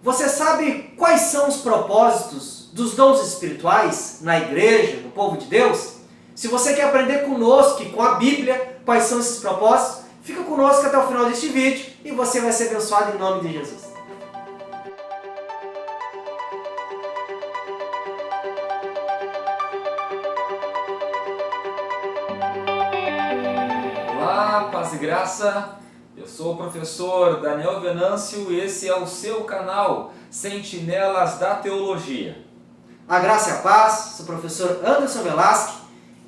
Você sabe quais são os propósitos dos dons espirituais na igreja, no povo de Deus? Se você quer aprender conosco e com a Bíblia quais são esses propósitos, fica conosco até o final deste vídeo e você vai ser abençoado em nome de Jesus. Olá, paz e graça. Eu sou o professor Daniel Venâncio e esse é o seu canal Sentinelas da Teologia. A graça e a paz, sou o professor Anderson Velasque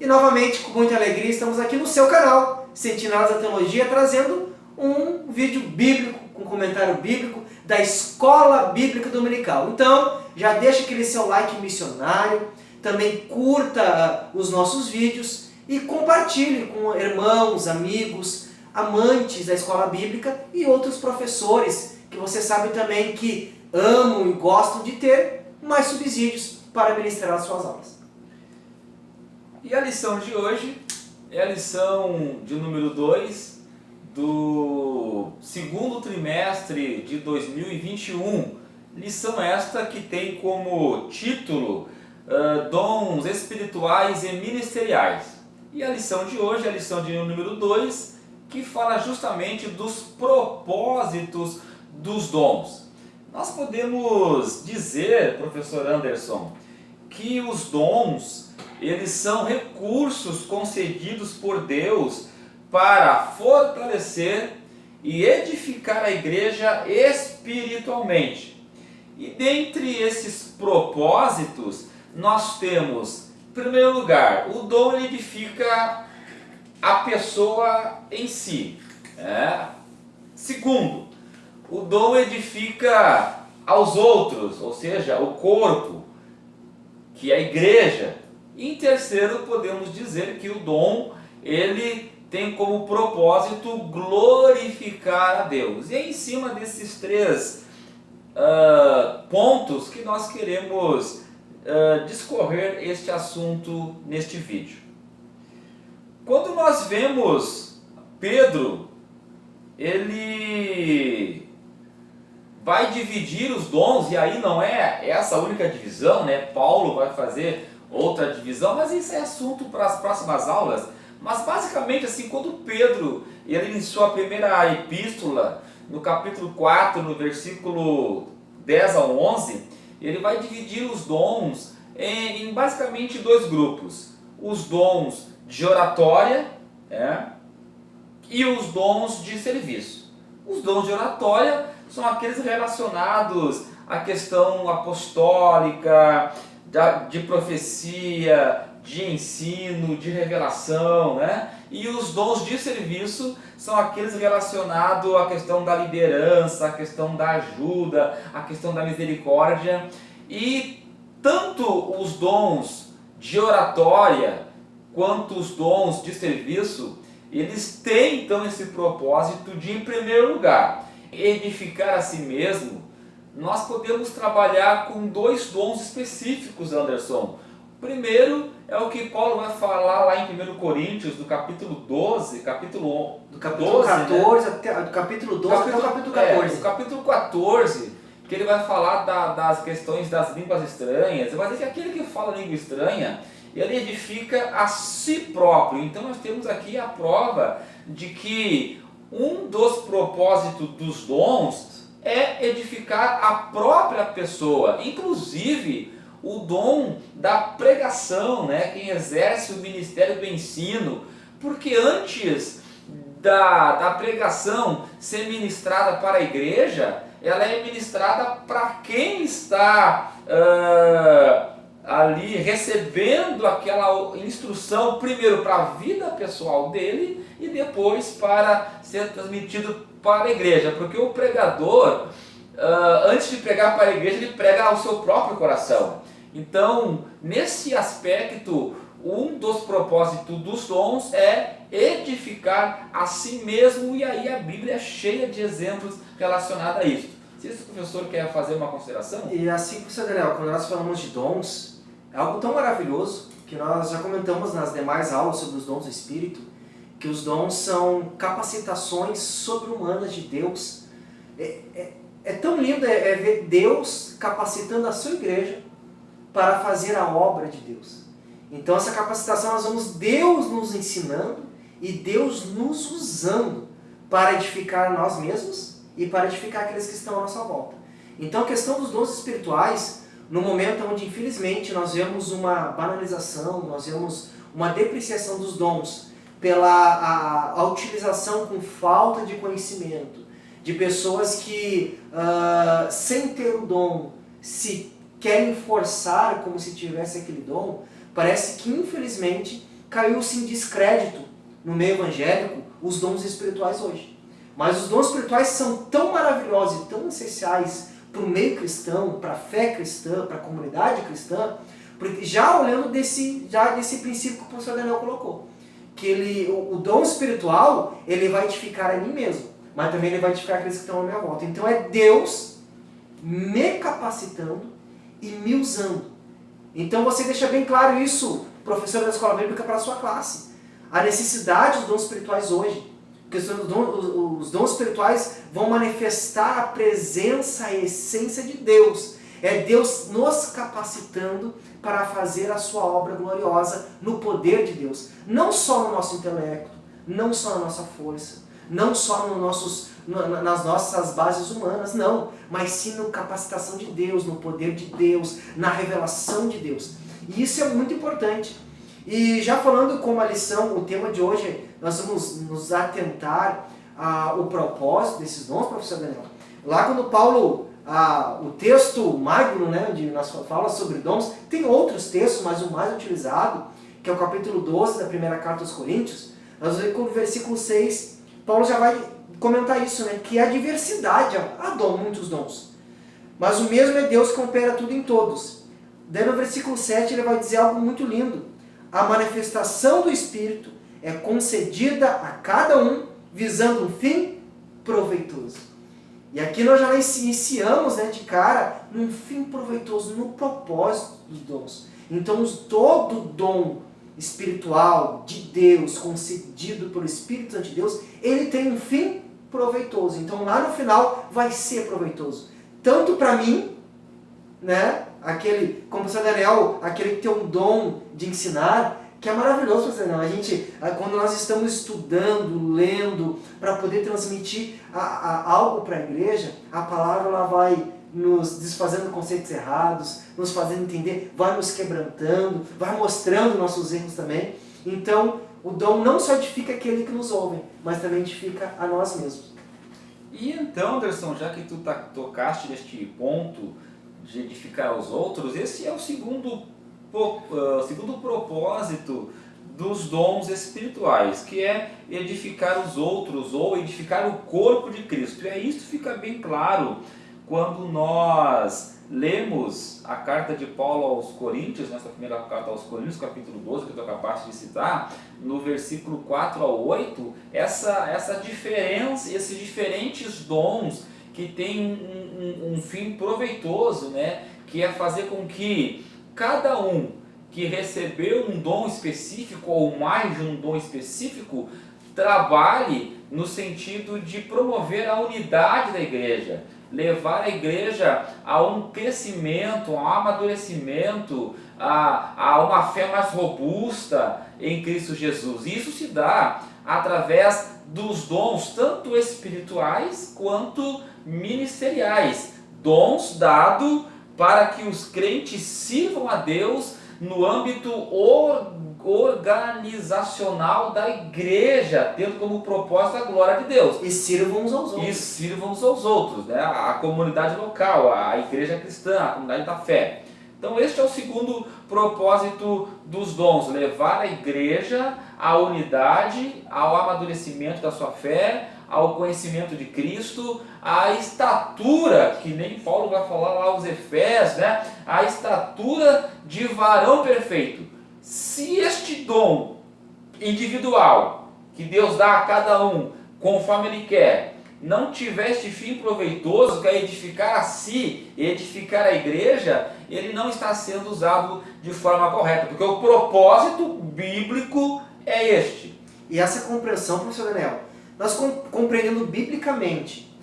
e novamente com muita alegria estamos aqui no seu canal Sentinelas da Teologia trazendo um vídeo bíblico, com comentário bíblico da Escola Bíblica Dominical. Então já deixa aquele seu like missionário, também curta os nossos vídeos e compartilhe com irmãos, amigos, amantes da escola bíblica e outros professores que você sabe também que amam e gostam de ter mais subsídios para ministrar as suas aulas. E a lição de hoje é a lição de número 2 do segundo trimestre de 2021. Lição esta que tem como título Dons Espirituais e Ministeriais. E a lição de hoje é a lição de número 2, que fala justamente dos propósitos dos dons. Nós podemos dizer, professor Anderson, que os dons, eles são recursos concedidos por Deus para fortalecer e edificar a igreja espiritualmente. E dentre esses propósitos, nós temos, em primeiro lugar, o dom ele edifica a pessoa em si. Segundo, o dom edifica aos outros, ou seja, o corpo, que é a igreja. E em terceiro, podemos dizer que o dom ele tem como propósito glorificar a Deus. E é em cima desses três pontos que nós queremos discorrer este assunto neste vídeo. Quando nós vemos Pedro, ele vai dividir os dons, e aí não é essa a única divisão, né? Paulo vai fazer outra divisão, mas isso é assunto para as próximas aulas. Mas basicamente assim, quando Pedro ele iniciou a primeira epístola, no capítulo 4, no versículo 10 ao 11, ele vai dividir os dons em basicamente dois grupos. Os dons de oratória e os dons de serviço. Os dons de oratória são aqueles relacionados à questão apostólica, de profecia, de ensino, de revelação, E os dons de serviço são aqueles relacionados à questão da liderança, à questão da ajuda, à questão da misericórdia. E tanto os dons de oratória quanto os dons de serviço, eles têm então esse propósito de, em primeiro lugar, edificar a si mesmo. Nós podemos trabalhar com dois dons específicos, Anderson. O primeiro é o que Paulo vai falar lá em 1 Coríntios, do capítulo 12, do capítulo 14 até do capítulo 12 até o capítulo 14. No capítulo 14, que ele vai falar das questões das línguas estranhas. Vai dizer que aquele que fala língua estranha, ele edifica a si próprio. Então nós temos aqui a prova de que um dos propósitos dos dons é edificar a própria pessoa. Inclusive o dom da pregação, quem exerce o ministério do ensino, porque antes da pregação ser ministrada para a igreja, ela é ministrada para quem está ali recebendo aquela instrução, primeiro para a vida pessoal dele e depois para ser transmitido para a igreja, porque o pregador, antes de pregar para a igreja, ele prega ao seu próprio coração. Então, nesse aspecto, um dos propósitos dos dons é edificar a si mesmo, e aí a Bíblia é cheia de exemplos relacionados a isso. Se esse professor quer fazer uma consideração? E assim, professor Daniel, quando nós falamos de dons, é algo tão maravilhoso que nós já comentamos nas demais aulas sobre os dons do Espírito, que os dons são capacitações sobre-humanas de Deus. é tão lindo ver Deus capacitando a sua igreja para fazer a obra de Deus. Então essa capacitação nós vamos Deus nos ensinando e Deus nos usando para edificar nós mesmos e para edificar aqueles que estão à nossa volta. Então a questão dos dons espirituais, no momento onde infelizmente nós vemos uma banalização, nós vemos uma depreciação dos dons pela a utilização com falta de conhecimento, de pessoas que sem ter o dom se querem forçar como se tivesse aquele dom, parece que infelizmente caiu-se em descrédito no meio evangélico os dons espirituais hoje. Mas os dons espirituais são tão maravilhosos e tão essenciais para o meio cristão, para a fé cristã, para a comunidade cristã, porque já olhando desse princípio que o professor Daniel colocou, que o dom espiritual ele vai edificar a mim mesmo, mas também ele vai edificar aqueles que estão à minha volta. Então é Deus me capacitando e me usando. Então você deixa bem claro isso, professor da escola bíblica, para a sua classe. A necessidade dos dons espirituais hoje. Porque os dons espirituais vão manifestar a presença, a essência de Deus. É Deus nos capacitando para fazer a sua obra gloriosa no poder de Deus. Não só no nosso intelecto, não só na nossa força, não só nas nossas bases humanas, não. Mas sim na capacitação de Deus, no poder de Deus, na revelação de Deus. E isso é muito importante. E já falando como a lição, o tema de hoje, nós vamos nos atentar ao propósito desses dons, professor Daniel. Lá quando Paulo, o texto magno, né, onde nós fala sobre dons, tem outros textos, mas o mais utilizado, que é o capítulo 12 da primeira carta aos Coríntios, nós vamos ver que no versículo 6, Paulo já vai comentar isso, né, que a diversidade, há muitos dons, mas o mesmo é Deus que opera tudo em todos. Daí no versículo 7 ele vai dizer algo muito lindo. A manifestação do Espírito é concedida a cada um visando um fim proveitoso. E aqui nós já iniciamos, né, de cara num fim proveitoso, no propósito dos dons. Então todo dom espiritual de Deus, concedido pelo Espírito Santo de Deus, ele tem um fim proveitoso. Então lá no final vai ser proveitoso. Tanto para mim, né? Como o professor Daniel, aquele que tem um dom de ensinar, que é maravilhoso, professor Daniel. A gente, quando nós estamos estudando, lendo, para poder transmitir algo para a igreja, a palavra ela vai nos desfazendo conceitos errados, nos fazendo entender, vai nos quebrantando, vai mostrando nossos erros também. Então, o dom não só edifica aquele que nos ouve, mas também edifica a nós mesmos. E então, Anderson, já que tu tocaste neste ponto de edificar os outros, esse é o segundo propósito dos dons espirituais, que é edificar os outros ou edificar o corpo de Cristo. E aí isso fica bem claro quando nós lemos a carta de Paulo aos Coríntios, nessa primeira carta aos Coríntios, capítulo 12, que tu acabaste de citar, no versículo 4 ao 8, essa diferença, esses diferentes dons que têm um fim proveitoso, né? Que é fazer com que cada um que recebeu um dom específico ou mais de um dom específico trabalhe no sentido de promover a unidade da igreja, levar a igreja a um crescimento, a um amadurecimento, a uma fé mais robusta em Cristo Jesus. E isso se dá através dos dons tanto espirituais quanto ministeriais, dons dados para que os crentes sirvam a Deus no âmbito organizacional da igreja, tendo como propósito a glória de Deus. E sirvam uns aos outros. Né? A comunidade local, a igreja cristã, a comunidade da fé. Então este é o segundo propósito dos dons, levar a igreja à unidade, ao amadurecimento da sua fé, ao conhecimento de Cristo, à estatura, que nem Paulo vai falar lá aos Efésios, né? A estatura de varão perfeito. Se este dom individual que Deus dá a cada um, conforme Ele quer, não tiver este fim proveitoso, que é edificar a si, edificar a igreja, ele não está sendo usado de forma correta, porque o propósito bíblico é este. E essa compreensão, professor Daniel, nós compreendendo biblicamente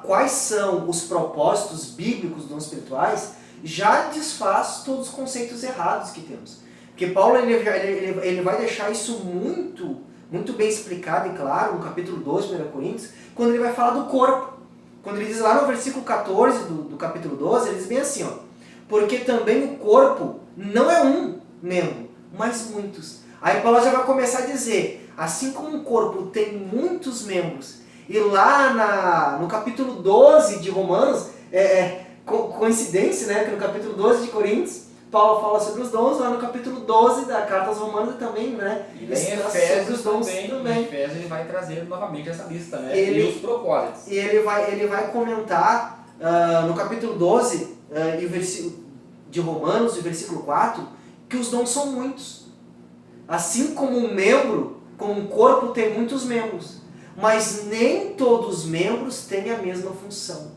quais são os propósitos bíblicos dos dons espirituais, já desfaz todos os conceitos errados que temos. Porque Paulo ele vai deixar isso muito bem explicado e claro no capítulo 12 de 1 Coríntios, quando ele vai falar do corpo. Quando ele diz lá no versículo 14 do capítulo 12, ele diz bem assim, ó, porque também o corpo não é um membro, mas muitos. Aí Paulo já vai começar a dizer, assim como um corpo tem muitos membros, e lá no capítulo 12 de Romanos, coincidência, né, que no capítulo 12 de Coríntios, Paulo fala sobre os dons, lá no capítulo 12 da Carta aos Romanos também, né? E em Efésios também. Em Efésios ele vai trazer novamente essa lista, né? E os propósitos. E ele vai comentar no capítulo 12 de Romanos, e versículo 4, que os dons são muitos. Assim como um membro, como um corpo tem muitos membros, mas nem todos os membros têm a mesma função,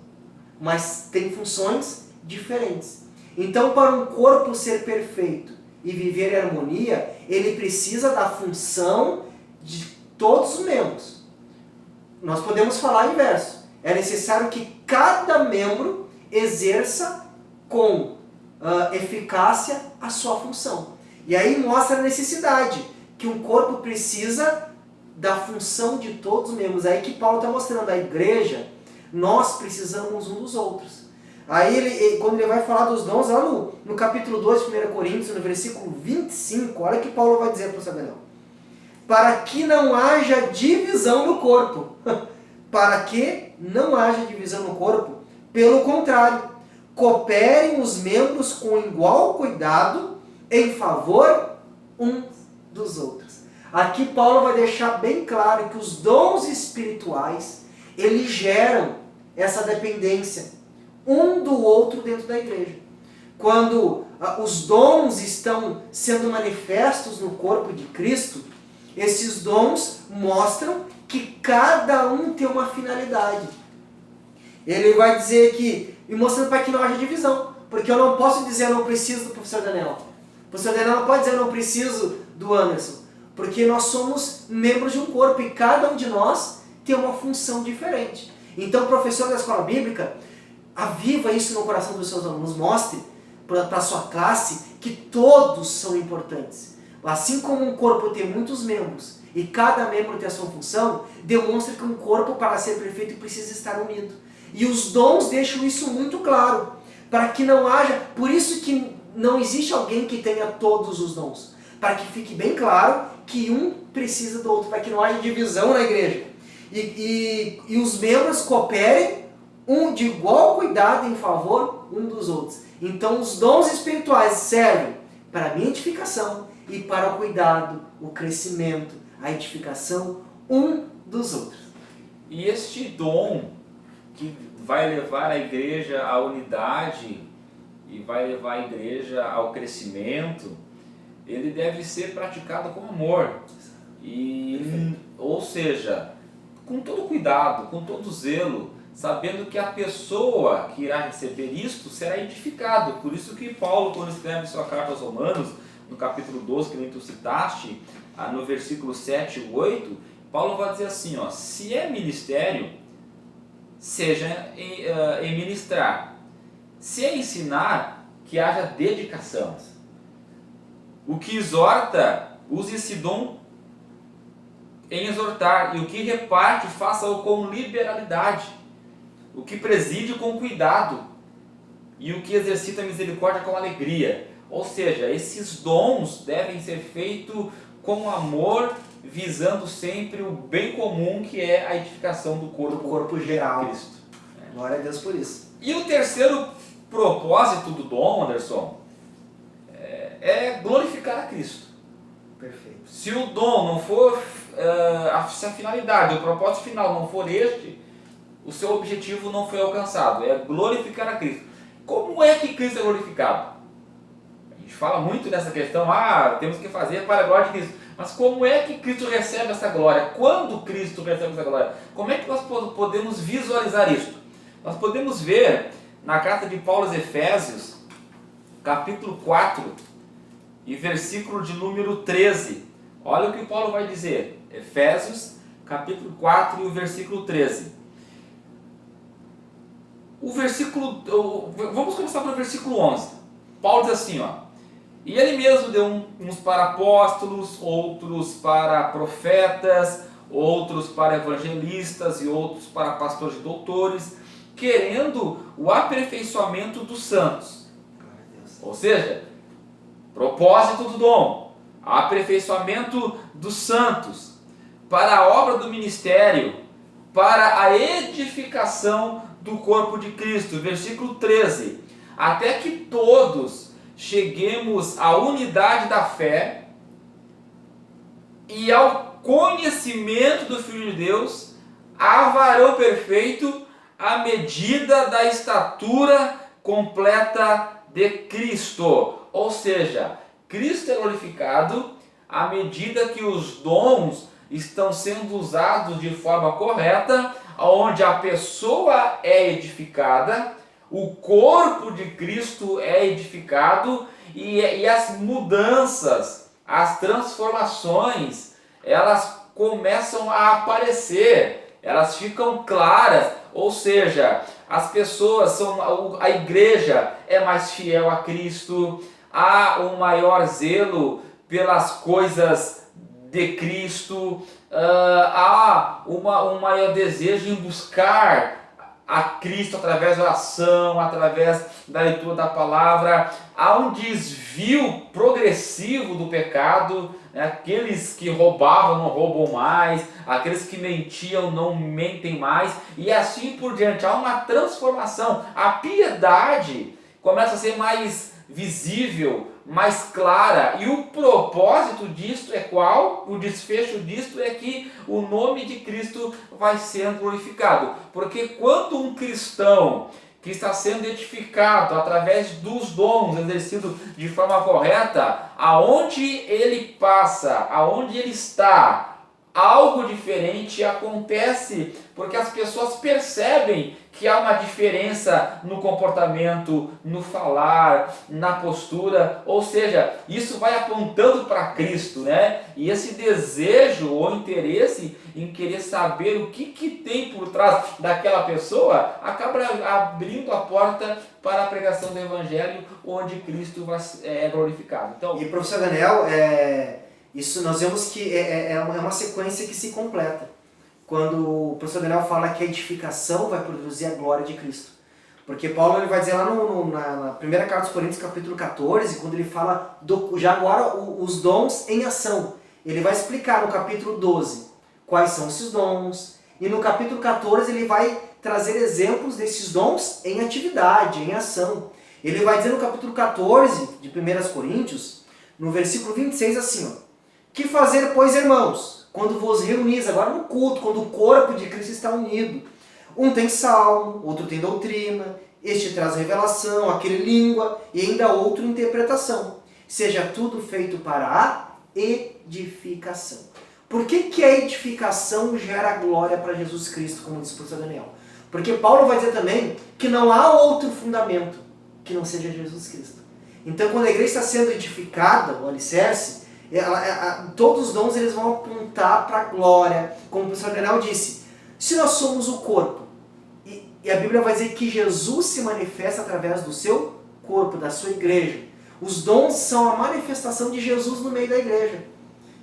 mas têm funções diferentes. Então, para um corpo ser perfeito e viver em harmonia, ele precisa da função de todos os membros. Nós podemos falar inverso. É necessário que cada membro exerça com eficácia a sua função. E aí mostra a necessidade que um corpo precisa da função de todos os membros. Aí que Paulo está mostrando, a igreja, nós precisamos uns dos outros. Aí quando ele vai falar dos dons, lá no capítulo 2 de 1 Coríntios, no versículo 25, olha o que Paulo vai dizer para o seu Daniel. Para que não haja divisão no corpo. Para que não haja divisão no corpo. Pelo contrário, cooperem os membros com igual cuidado em favor uns dos outros. Aqui Paulo vai deixar bem claro que os dons espirituais, eles geram essa dependência um do outro dentro da igreja. Quando os dons estão sendo manifestos no corpo de Cristo, esses dons mostram que cada um tem uma finalidade. Ele vai dizer que, e mostrando para que não haja divisão, porque eu não posso dizer eu não preciso do professor Daniel. O professor Daniel não pode dizer eu não preciso do Anderson, porque nós somos membros de um corpo e cada um de nós tem uma função diferente. Então o professor da escola bíblica aviva isso no coração dos seus alunos, mostre para a sua classe que todos são importantes. Assim como um corpo tem muitos membros e cada membro tem a sua função, demonstra que um corpo, para ser perfeito, precisa estar unido. E os dons deixam isso muito claro, para que não haja, por isso que não existe alguém que tenha todos os dons, para que fique bem claro que um precisa do outro, para que não haja divisão na igreja. E os membros cooperem de igual cuidado em favor um dos outros. Então os dons espirituais servem para a minha edificação e para o cuidado, o crescimento, a edificação um dos outros. E este dom que vai levar a igreja à unidade e vai levar a igreja ao crescimento, ele deve ser praticado com amor. Ou seja, com todo cuidado, com todo zelo, sabendo que a pessoa que irá receber isto será edificado. Por isso que Paulo, quando escreve sua carta aos Romanos, no capítulo 12, que nem tu citaste, no versículo 7 e 8, Paulo vai dizer assim, ó, se é ministério, seja em ministrar. Se é ensinar, que haja dedicação. O que exorta, use esse dom em exortar, e o que reparte, faça-o com liberalidade. O que preside com cuidado, e o que exercita a misericórdia com alegria. Ou seja, esses dons devem ser feitos com amor, visando sempre o bem comum, que é a edificação do corpo geral. De Cristo. Glória a Deus por isso. E o terceiro propósito do dom, Anderson, é glorificar a Cristo. Perfeito. Se o dom não for, se a finalidade, o propósito final não for este, o seu objetivo não foi alcançado, é glorificar a Cristo. Como é que Cristo é glorificado? A gente fala muito nessa questão, temos que fazer para a glória de Cristo. Mas como é que Cristo recebe essa glória? Quando Cristo recebe essa glória? Como é que nós podemos visualizar isso? Nós podemos ver na carta de Paulo aos Efésios, capítulo 4, e versículo de número 13. Olha o que Paulo vai dizer. Efésios, capítulo 4 e o versículo 13. Vamos começar pelo versículo 11. Paulo diz assim, ó: e ele mesmo deu uns para apóstolos, outros para profetas, outros para evangelistas e outros para pastores e doutores, querendo o aperfeiçoamento dos santos. Ou seja, propósito do dom, aperfeiçoamento dos santos, para a obra do ministério, para a edificação do corpo de Cristo. Versículo 13: até que todos cheguemos à unidade da fé e ao conhecimento do Filho de Deus, a varão perfeito, à medida da estatura completa de Cristo. Ou seja, Cristo é glorificado à medida que os dons estão sendo usados de forma correta, onde a pessoa é edificada, o corpo de Cristo é edificado e as mudanças, as transformações, elas começam a aparecer, elas ficam claras, ou seja, as pessoas a igreja é mais fiel a Cristo, há um maior zelo pelas coisas de Cristo, há um maior desejo em buscar a Cristo através da oração, através da leitura da palavra. Há um desvio progressivo do pecado, né? Aqueles que roubavam não roubam mais, aqueles que mentiam não mentem mais, e assim por diante. Há uma transformação, a piedade começa a ser mais visível, mais clara, e o propósito disto é qual? O desfecho disto é que o nome de Cristo vai sendo glorificado, porque quando um cristão que está sendo edificado através dos dons exercidos de forma correta, aonde ele passa, aonde ele está, algo diferente acontece, porque as pessoas percebem que há uma diferença no comportamento, no falar, na postura, ou seja, isso vai apontando para Cristo, né? E esse desejo ou interesse em querer saber o que tem por trás daquela pessoa acaba abrindo a porta para a pregação do Evangelho, onde Cristo é glorificado. Então, e professor Daniel, isso nós vemos que é uma sequência que se completa. Quando o professor Daniel fala que a edificação vai produzir a glória de Cristo. Porque Paulo ele vai dizer lá na primeira carta aos Coríntios, capítulo 14, quando ele fala já agora os dons em ação. Ele vai explicar no capítulo 12 quais são esses dons. E no capítulo 14 ele vai trazer exemplos desses dons em atividade, em ação. Ele vai dizer no capítulo 14 de 1 Coríntios, no versículo 26 assim, ó: que fazer, pois, irmãos, quando vos reunis, agora no culto, quando o corpo de Cristo está unido? Um tem salmo, outro tem doutrina, este traz revelação, aquele língua, e ainda outro interpretação. Seja tudo feito para a edificação. Por que a edificação gera glória para Jesus Cristo, como disse o professor Daniel? Porque Paulo vai dizer também que não há outro fundamento que não seja Jesus Cristo. Então, quando a igreja está sendo edificada, o alicerce, todos os dons eles vão apontar para a glória. Como o professor Daniel disse, se nós somos o corpo, e a Bíblia vai dizer que Jesus se manifesta através do seu corpo, da sua igreja. Os dons são a manifestação de Jesus no meio da igreja.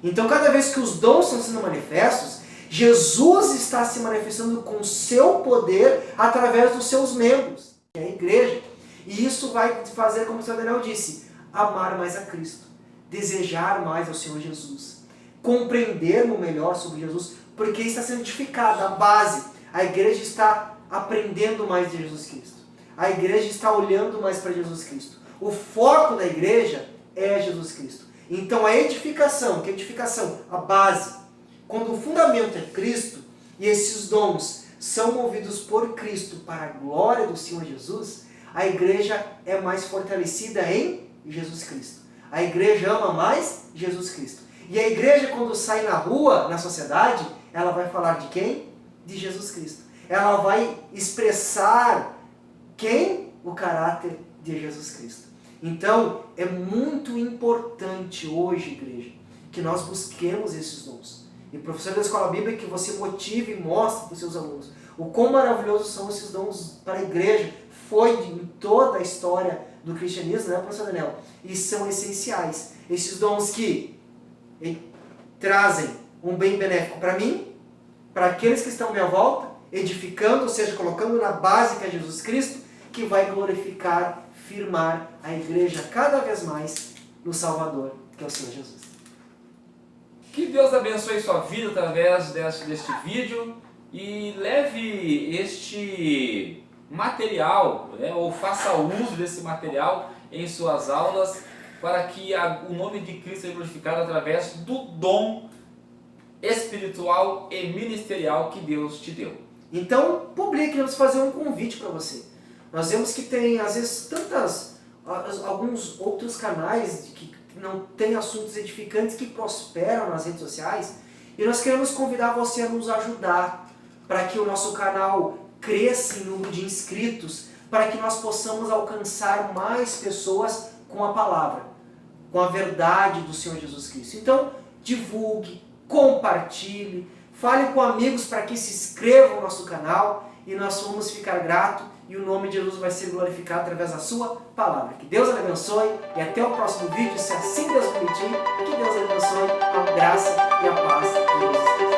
Então, cada vez que os dons estão sendo manifestos, Jesus está se manifestando com o seu poder através dos seus membros, que é a igreja. E isso vai fazer, como o professor Daniel disse, amar mais a Cristo, desejar mais ao Senhor Jesus, compreendermos melhor sobre Jesus, porque está sendo edificada a base. A igreja está aprendendo mais de Jesus Cristo. A igreja está olhando mais para Jesus Cristo. O foco da igreja é Jesus Cristo. Então a edificação, que é edificação, a base, quando o fundamento é Cristo e esses dons são movidos por Cristo para a glória do Senhor Jesus, a igreja é mais fortalecida em Jesus Cristo. A igreja ama mais Jesus Cristo. E a igreja, quando sai na rua, na sociedade, ela vai falar de quem? De Jesus Cristo. Ela vai expressar quem? O caráter de Jesus Cristo. Então, é muito importante hoje, igreja, que nós busquemos esses dons. E professor da escola bíblica, que você motive e mostre para os seus alunos o quão maravilhosos são esses dons para a igreja. Foi em toda a história do cristianismo, né, professor Daniel? E são essenciais. Esses dons que trazem um bem benéfico para mim, para aqueles que estão à minha volta, edificando, ou seja, colocando na base que é Jesus Cristo, que vai glorificar, firmar a igreja cada vez mais no Salvador, que é o Senhor Jesus. Que Deus abençoe sua vida através deste vídeo e leve este material, né, ou faça uso desse material em suas aulas para que o nome de Cristo seja glorificado através do dom espiritual e ministerial que Deus te deu. Então, publique, vamos fazer um convite para você. Nós vemos que tem, às vezes, alguns outros canais que não têm assuntos edificantes que prosperam nas redes sociais, e nós queremos convidar você a nos ajudar para que o nosso canal cresça em número de inscritos, para que nós possamos alcançar mais pessoas com a palavra, com a verdade do Senhor Jesus Cristo. Então, divulgue, compartilhe, fale com amigos para que se inscrevam no nosso canal e nós vamos ficar gratos e o nome de Jesus vai ser glorificado através da sua palavra. Que Deus lhe abençoe e até o próximo vídeo, se assim Deus permitir, que Deus lhe abençoe, a graça e a paz de Jesus.